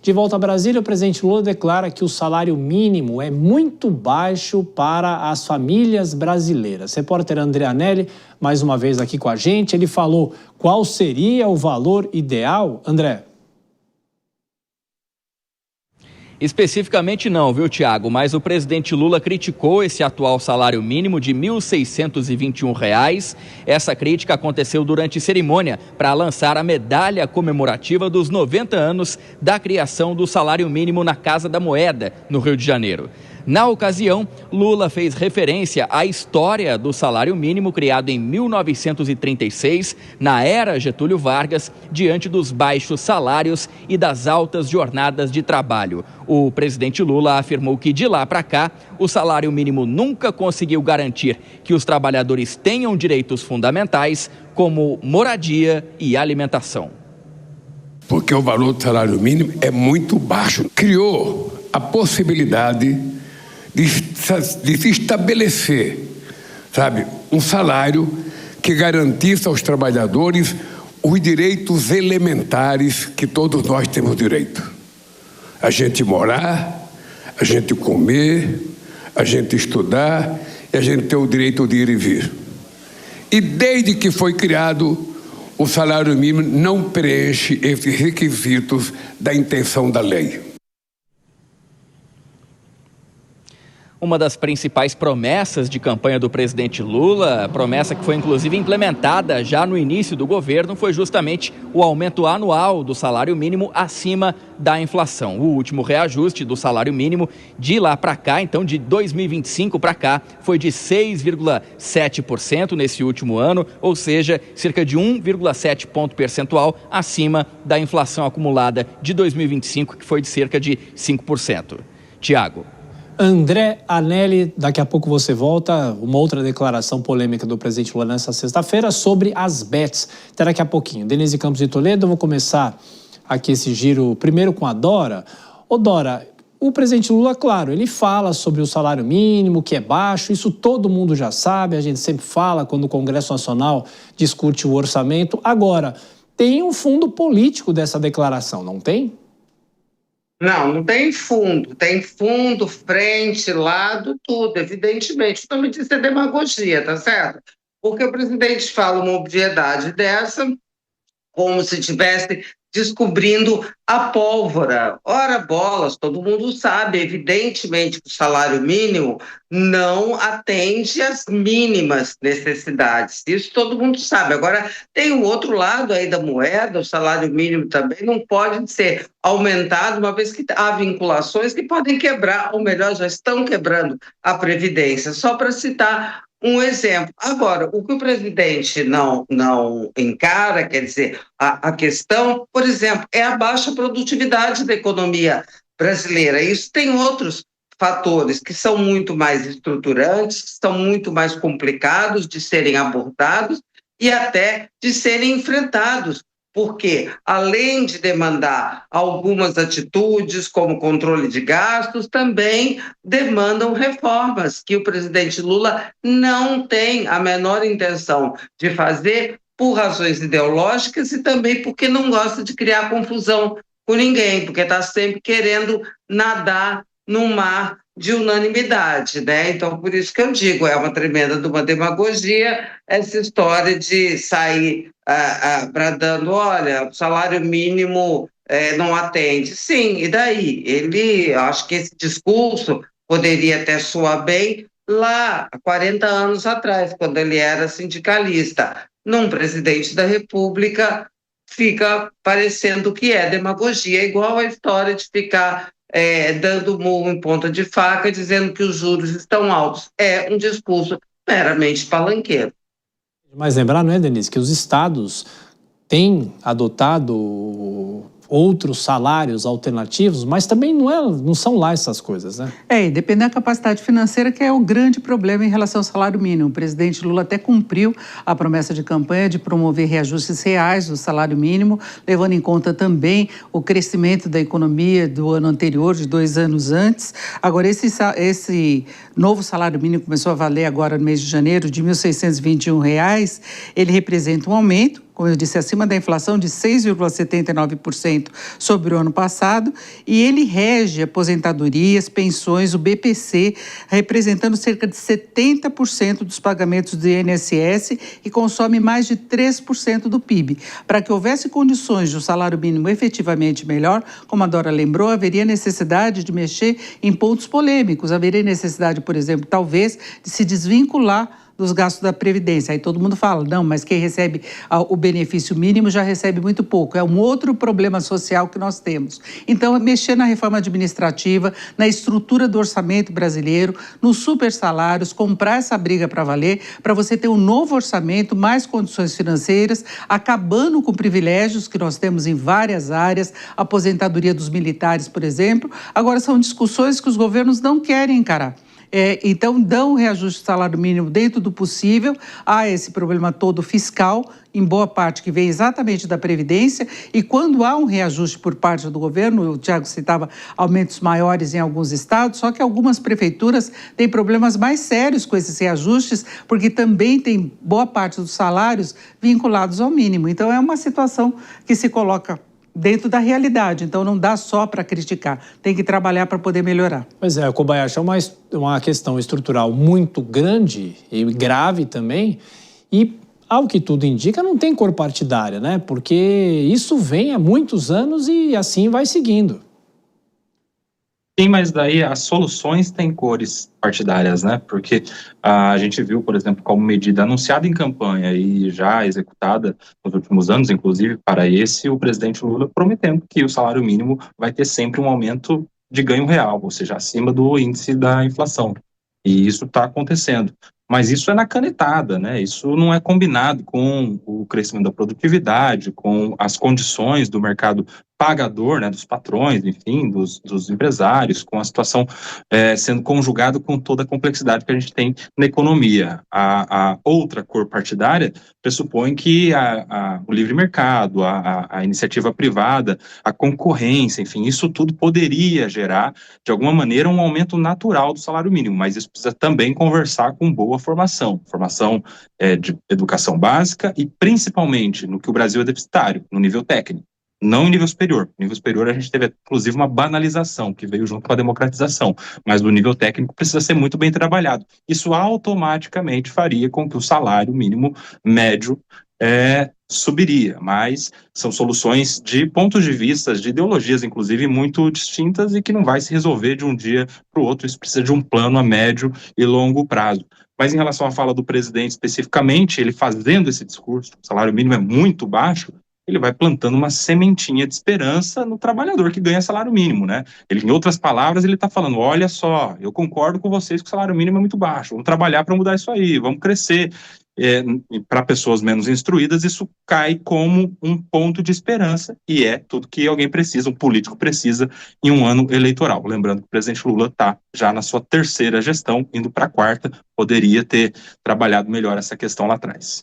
De volta a Brasília, o presidente Lula declara que o salário mínimo é muito baixo para as famílias brasileiras. Repórter André Anelli, mais uma vez aqui com a gente, ele falou qual seria o valor ideal. André. Especificamente não, viu, Tiago? Mas o presidente Lula criticou esse atual salário mínimo de R$ 1.621. Essa crítica aconteceu durante cerimônia para lançar a medalha comemorativa dos 90 anos da criação do salário mínimo na Casa da Moeda, no Rio de Janeiro. Na ocasião, Lula fez referência à história do salário mínimo criado em 1936, na era Getúlio Vargas, diante dos baixos salários e das altas jornadas de trabalho. O presidente Lula afirmou que de lá para cá, o salário mínimo nunca conseguiu garantir que os trabalhadores tenham direitos fundamentais, como moradia e alimentação. Porque o valor do salário mínimo é muito baixo. Criou a possibilidade de se estabelecer, um salário que garantisse aos trabalhadores os direitos elementares que todos nós temos direito. A gente morar, a gente comer, a gente estudar e a gente ter o direito de ir e vir. E desde que foi criado, o salário mínimo não preenche esses requisitos da intenção da lei. Uma das principais promessas de campanha do presidente Lula, promessa que foi inclusive implementada já no início do governo, foi justamente o aumento anual do salário mínimo acima da inflação. O último reajuste do salário mínimo de lá para cá, então de 2025 para cá, foi de 6,7% nesse último ano, ou seja, cerca de 1,7 ponto percentual acima da inflação acumulada de 2025, que foi de cerca de 5%. Tiago. André Anelli, daqui a pouco você volta, uma outra declaração polêmica do presidente Lula nessa sexta-feira sobre as bets. Até daqui a pouquinho. Denise Campos de Toledo, eu vou começar aqui esse giro primeiro com a Dora. Ô Dora, o presidente Lula, claro, ele fala sobre o salário mínimo, que é baixo, isso todo mundo já sabe, a gente sempre fala quando o Congresso Nacional discute o orçamento. Agora, tem um fundo político dessa declaração, não tem? Não tem fundo. Tem fundo, frente, lado, tudo, evidentemente. O nome disso é demagogia, tá certo? Porque o presidente fala uma obviedade dessa, como se estivesse descobrindo a pólvora. Ora bolas, todo mundo sabe, evidentemente, que o salário mínimo não atende às mínimas necessidades. Isso todo mundo sabe. Agora, tem o outro lado aí da moeda, o salário mínimo também não pode ser aumentado, uma vez que há vinculações que podem quebrar, ou melhor, já estão quebrando a Previdência. Só para citar um exemplo. Agora, o que o presidente não encara, quer dizer, a questão, por exemplo, é a baixa produtividade da economia brasileira. Isso tem outros fatores que são muito mais estruturantes, que são muito mais complicados de serem abordados e até de serem enfrentados. Porque, além de demandar algumas atitudes, como controle de gastos, também demandam reformas que o presidente Lula não tem a menor intenção de fazer por razões ideológicas e também porque não gosta de criar confusão com ninguém, porque está sempre querendo nadar num mar de unanimidade, né? Então, por isso que eu digo, é uma tremenda de uma demagogia essa história de sair bradando, olha, o salário mínimo não atende. Sim, e daí? Acho que esse discurso poderia até soar bem lá, há 40 anos atrás, quando ele era sindicalista. Num presidente da República, fica parecendo que é demagogia, igual a história de ficar dando murro em ponta de faca, dizendo que os juros estão altos. É um discurso meramente palanqueiro. Mas lembrar, não é, Denise, que os estados têm adotado outros salários alternativos, mas também não são lá essas coisas, né? E depende da capacidade financeira, que é o grande problema em relação ao salário mínimo. O presidente Lula até cumpriu a promessa de campanha de promover reajustes reais do salário mínimo, levando em conta também o crescimento da economia do ano anterior, de 2 anos antes. Agora, esse novo salário mínimo começou a valer agora no mês de janeiro, de R$ 1.621. Ele representa um aumento, como eu disse, acima da inflação de 6,79% sobre o ano passado, e ele rege aposentadorias, pensões, o BPC, representando cerca de 70% dos pagamentos do INSS e consome mais de 3% do PIB. Para que houvesse condições de um salário mínimo efetivamente melhor, como a Dora lembrou, haveria necessidade de mexer em pontos polêmicos, haveria necessidade, por exemplo, talvez, de se desvincular dos gastos da Previdência. Aí todo mundo fala, não, mas quem recebe o benefício mínimo já recebe muito pouco. É um outro problema social que nós temos. Então, mexer na reforma administrativa, na estrutura do orçamento brasileiro, nos super salários, comprar essa briga para valer, para você ter um novo orçamento, mais condições financeiras, acabando com privilégios que nós temos em várias áreas, aposentadoria dos militares, por exemplo. Agora, são discussões que os governos não querem encarar. Então, dão o reajuste do salário mínimo dentro do possível. Há esse problema todo fiscal, em boa parte, que vem exatamente da Previdência. E quando há um reajuste por parte do governo, o Tiago citava aumentos maiores em alguns estados, só que algumas prefeituras têm problemas mais sérios com esses reajustes, porque também tem boa parte dos salários vinculados ao mínimo. Então, é uma situação que se coloca dentro da realidade, então não dá só para criticar, tem que trabalhar para poder melhorar. Pois é, Kobayashi, é uma questão estrutural muito grande e grave também, e ao que tudo indica não tem cor partidária, né? Porque isso vem há muitos anos e assim vai seguindo. Sim, mas daí as soluções têm cores partidárias, né? Porque a gente viu, por exemplo, como medida anunciada em campanha e já executada nos últimos anos, inclusive para esse, o presidente Lula prometendo que o salário mínimo vai ter sempre um aumento de ganho real, ou seja, acima do índice da inflação. E isso está acontecendo. Mas isso é na canetada, né? Isso não é combinado com o crescimento da produtividade, com as condições do mercado pagador, né, dos patrões, enfim, dos empresários, com a situação sendo conjugado com toda a complexidade que a gente tem na economia. A outra cor partidária pressupõe que o livre mercado, a iniciativa privada, a concorrência, enfim, isso tudo poderia gerar, de alguma maneira, um aumento natural do salário mínimo, mas isso precisa também conversar com boa formação de educação básica e, principalmente, no que o Brasil é deficitário, no nível técnico. Não em nível superior. No nível superior a gente teve, inclusive, uma banalização que veio junto com a democratização, mas no nível técnico precisa ser muito bem trabalhado. Isso automaticamente faria com que o salário mínimo médio subiria, mas são soluções de pontos de vista, de ideologias, inclusive, muito distintas e que não vai se resolver de um dia para o outro. Isso precisa de um plano a médio e longo prazo. Mas em relação à fala do presidente especificamente, ele fazendo esse discurso, o salário mínimo é muito baixo, ele vai plantando uma sementinha de esperança no trabalhador que ganha salário mínimo, né? Ele, em outras palavras, ele está falando, olha só, eu concordo com vocês que o salário mínimo é muito baixo, vamos trabalhar para mudar isso aí, vamos crescer. Para pessoas menos instruídas, isso cai como um ponto de esperança e é tudo que alguém precisa, um político precisa em um ano eleitoral. Lembrando que o presidente Lula está já na sua terceira gestão, indo para a quarta, poderia ter trabalhado melhor essa questão lá atrás.